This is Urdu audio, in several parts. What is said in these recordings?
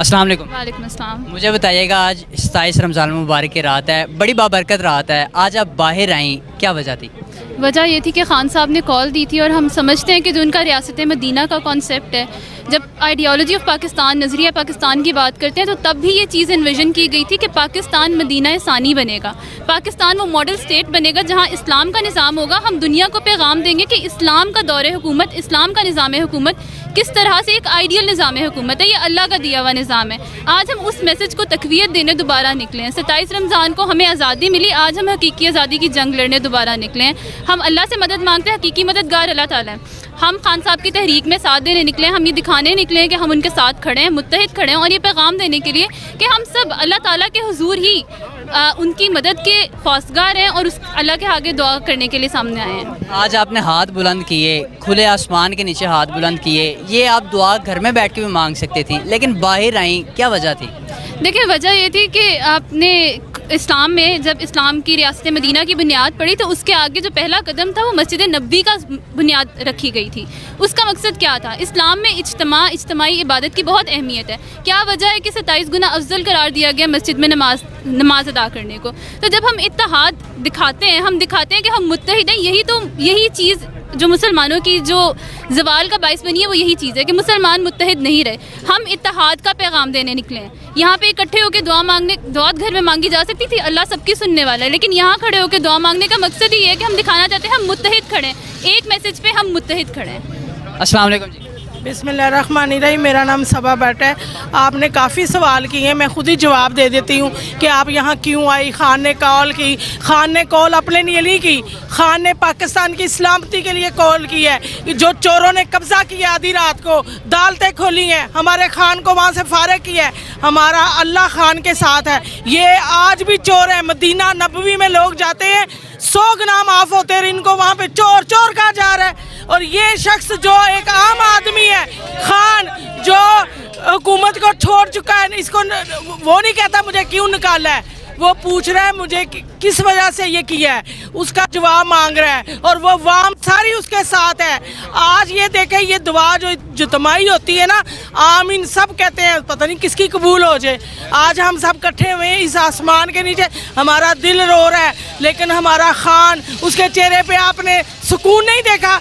السلام علیکم۔ وعلیکم السلام۔ مجھے بتائیے گا، آج 27 رمضان المبارک کی رات ہے، بڑی بابرکت رات ہے، آج آپ باہر آئیں، کیا وجہ تھی؟ وجہ یہ تھی کہ خان صاحب نے کال دی تھی، اور ہم سمجھتے ہیں کہ جو ان کا ریاست مدینہ کا کانسیپٹ ہے، جب آئیڈیالوجی آف پاکستان، نظریہ پاکستان کی بات کرتے ہیں تو تب بھی یہ چیز انویژن کی گئی تھی کہ پاکستان مدینہ ثانی بنے گا، پاکستان وہ ماڈل اسٹیٹ بنے گا جہاں اسلام کا نظام ہوگا۔ ہم دنیا کو پیغام دیں گے کہ اسلام کا دور حکومت، اسلام کا نظام حکومت کس طرح سے ایک آئیڈیل نظام حکومت ہے، یہ اللہ کا دیا ہوا نظام ہے۔ آج ہم اس میسج کو تقویت دینے دوبارہ نکلے ہیں۔ 27 رمضان کو ہمیں آزادی ملی، آج ہم حقیقی آزادی کی جنگ لڑنے دوبارہ نکلے ہیں۔ ہم اللہ سے مدد مانگتے ہیں، حقیقی مددگار اللہ تعالیٰ ہے۔ ہم خان صاحب کی تحریک میں ساتھ دینے نکلے ہیں، ہم یہ دکھانے نکلے ہیں کہ ہم ان کے ساتھ کھڑے ہیں، متحد کھڑے ہیں، اور یہ پیغام دینے کے لیے کہ ہم سب اللہ تعالیٰ کے حضور ہی ان کی مدد کے خواستگار ہیں، اور اس اللہ کے آگے دعا کرنے کے لیے سامنے آئے ہیں۔ آج آپ نے ہاتھ بلند کیے، کھلے آسمان کے نیچے ہاتھ بلند کیے، یہ آپ دعا گھر میں بیٹھ کے بھی مانگ سکتے تھیں، لیکن باہر آئیں، کیا وجہ تھی؟ دیکھیں، وجہ یہ تھی کہ آپ نے اسلام میں جب اسلام کی ریاست مدینہ کی بنیاد پڑی تو اس کے آگے جو پہلا قدم تھا وہ مسجد نبوی کا بنیاد رکھی گئی تھی۔ اس کا مقصد کیا تھا؟ اسلام میں اجتماعی عبادت کی بہت اہمیت ہے۔ کیا وجہ ہے کہ 27 گنا افضل قرار دیا گیا مسجد میں نماز ادا کرنے کو؟ تو جب ہم اتحاد دکھاتے ہیں، ہم دکھاتے ہیں کہ ہم متحد ہیں، یہی چیز جو مسلمانوں کی جو زوال کا باعث بنی ہے وہ یہی چیز ہے کہ مسلمان متحد نہیں رہے۔ ہم اتحاد کا پیغام دینے نکلے ہیں۔ یہاں پہ اکٹھے ہو کے دعا گھر میں مانگی جا سکتی تھی، اللہ سب کی سننے والا ہے، لیکن یہاں کھڑے ہو کے دعا مانگنے کا مقصد ہی ہے کہ ہم دکھانا چاہتے ہیں ہم متحد کھڑے ہیں، ایک میسج پہ ہم متحد کھڑے ہیں۔ السلام علیکم جی۔ بسم اللہ الرحمن الرحیم۔ میرا نام صبا بٹ ہے۔ آپ نے کافی سوال کیے ہیں، میں خود ہی جواب دے دیتی ہوں کہ آپ یہاں کیوں آئی۔ خان نے کال کی، خان نے کال اپنے لیے نہیں کی، خان نے پاکستان کی سلامتی کے لیے کال کی ہے۔ جو چوروں نے قبضہ کیا آدھی رات کو، عدالتیں کھولی ہیں، ہمارے خان کو وہاں سے فارغ کیا ہے، ہمارا اللہ خان کے ساتھ ہے۔ یہ آج بھی چور ہے۔ مدینہ نبوی میں لوگ جاتے ہیں، 100 گنا معاف ہوتے ہیں، ان کو وہاں پہ چور چور کہا جا رہا ہے۔ اور یہ شخص جو ایک عام آدمی ہے، خان جو حکومت کو چھوڑ چکا ہے، اس کو وہ نہیں کہتا مجھے کیوں نکالا ہے، وہ پوچھ رہا ہے مجھے کس وجہ سے یہ کیا ہے، اس کا جواب مانگ رہا ہے، اور وہ عوام ساری اس کے ساتھ ہے۔ آج یہ دیکھیں، یہ دعا جو اجتماعی ہوتی ہے نا، آمین سب کہتے ہیں، پتہ نہیں کس کی قبول ہو جائے۔ آج ہم سب کٹھے ہوئے ہیں اس آسمان کے نیچے، ہمارا دل رو رہا ہے، لیکن ہمارا خان، اس کے چہرے پہ آپ نے سکون نہیں دیکھا۔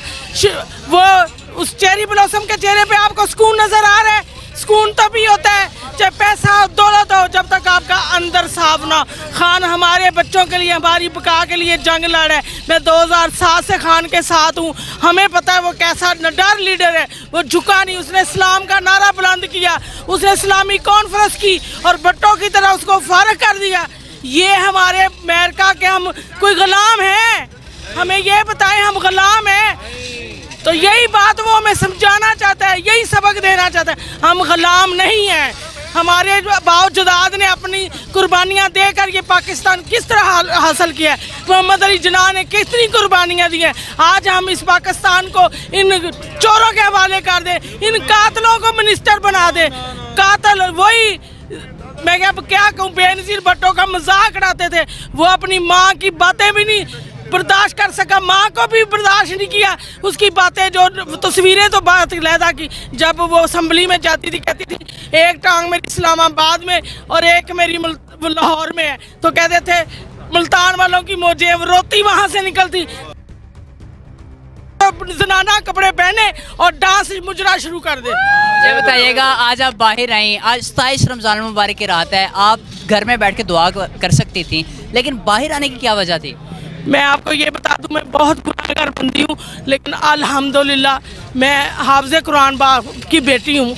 وہ اس چیری بلاسم کے چہرے پہ آپ کو سکون نظر آ رہا ہے؟ سکون تبھی ہوتا ہے چاہے پیسہ ہو، دولت ہو، جب تک آپ کا اندر صاف نہ۔ خان ہمارے بچوں کے لیے، ہماری بقا کے لیے جنگ لڑ ہے۔ میں 2007 سے خان کے ساتھ ہوں، ہمیں پتہ ہے وہ کیسا نڈر لیڈر ہے۔ وہ جھکا نہیں، اس نے اسلام کا نعرہ بلند کیا، اس نے اسلامی کانفرنس کی اور بٹوں کی طرح اس کو فارغ کر دیا۔ یہ ہمارے امریکہ کے ہم کوئی غلام ہیں؟ ہمیں یہ بتائیں ہم غلام ہیں؟ تو یہی بات وہ ہمیں سمجھانا چاہتا ہے، یہی سبق دینا چاہتا ہے، ہم غلام نہیں ہیں۔ ہمارے باؤ جداد نے اپنی قربانیاں دے کر یہ پاکستان کس طرح حاصل کیا ہے، محمد علی جناح نے کتنی قربانیاں دی ہیں۔ آج ہم اس پاکستان کو ان چوروں کے حوالے کر دیں، ان قاتلوں کو منسٹر بنا دیں۔ قاتل وہی، میں کیا کہوں، بے نظیر بھٹو کا مذاق اڑاتے تھے، وہ اپنی ماں کی باتیں بھی نہیں برداشت کر سکا، ماں کو بھی برداشت نہیں کیا، اس کی باتیں جو تصویریں تو بات علیحدہ کی، جب وہ اسمبلی میں جاتی تھی کہتی تھی ایک ٹانگ میری اسلام آباد میں اور ایک میری لاہور میں ہے، تو کہتے تھے ملتان والوں کی موجیں، روتی وہاں سے نکلتی، زنانہ کپڑے پہنے اور ڈانس مجرا شروع کر دے۔ مجھے بتائیے گا، آج آپ باہر آئیں، آج 27 رمضان المبارک کی رات ہے، آپ گھر میں بیٹھ کے دعا کر سکتی تھیں، لیکن باہر آنے کی کیا وجہ تھی؟ میں آپ کو یہ بتا دوں، میں بہت گنہگار بندی ہوں، لیکن الحمدللہ میں حافظ قرآن باپ کی بیٹی ہوں۔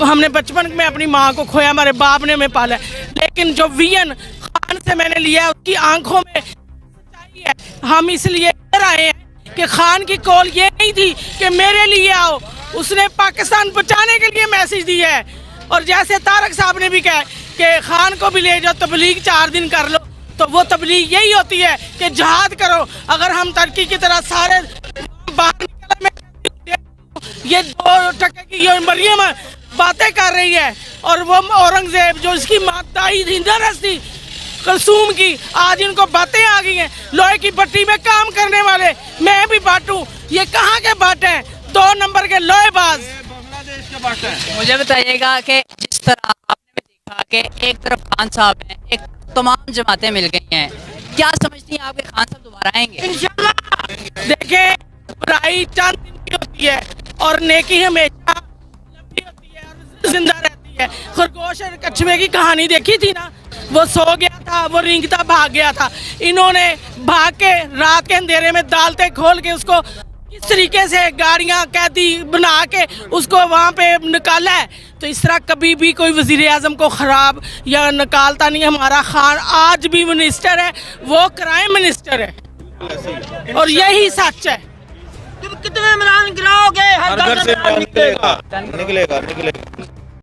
ہم نے بچپن میں اپنی ماں کو کھویا، ہمارے باپ نے ہمیں پالا ہے، لیکن جو وین خان سے میں نے لیا ہے اس کی آنکھوں میں سچائی ہے۔ ہم اس لیے ادھر آئے ہیں کہ خان کی کال یہ نہیں تھی کہ میرے لیے آؤ، اس نے پاکستان بچانے کے لیے میسج دیا ہے۔ اور جیسے طارق صاحب نے بھی کہا کہ خان کو بھی لے جاؤ، تبلیغ 4 دن کر لو، تو وہ تبلیغ یہی ہوتی ہے کہ جہاد کرو۔ اگر ہم ترکی کی طرح سارے باہر نکل، یہ 2 ٹکے کی یہ مریم باتیں کر رہی ہے، اور وہ اورنگزیب جو اس کی ماتائی تھی، نرس تھی کلثوم کی، آج ان کو باتیں آ گئی ہیں۔ لوہے کی بٹی میں کام کرنے والے میں بھی باٹوں، یہ کہاں کے بٹ ہیں؟ 2 نمبر کے لوہے باز۔ مجھے بتائیے گا کہ جس طرح آپ کہا کہ ایک طرف خان صاحب ہیں, ایک تمام جماعتیں مل گئی ہیں, کیا سمجھتی ہیں آپ کے خان صاحب دوبارہ آئیں گے؟ انشاءاللہ. دیکھیں برائی چند دن کی ہوتی ہے اور نیکی ہمیشہ لمبی ہوتی ہے اور زندہ رہتی ہے. خرگوش اور کچھوے کی کہانی دیکھی تھی نا, وہ سو گیا تھا, وہ رینگتا بھاگ گیا تھا. انہوں نے بھاگ کے رات کے اندھیرے میں دالتیں کھول کے اس کو اس طریقے سے گاڑیاں قیدی بنا کے اس کو وہاں پہ نکالا ہے. تو اس طرح کبھی بھی کوئی وزیر اعظم کو خراب یا نکالتا نہیں. ہمارا خان آج بھی منسٹر ہے, وہ کرائم منسٹر ہے, اور یہی سچ ہے. تم کتنے عمران گراؤ گے, ہر گھر سے نکلے گا.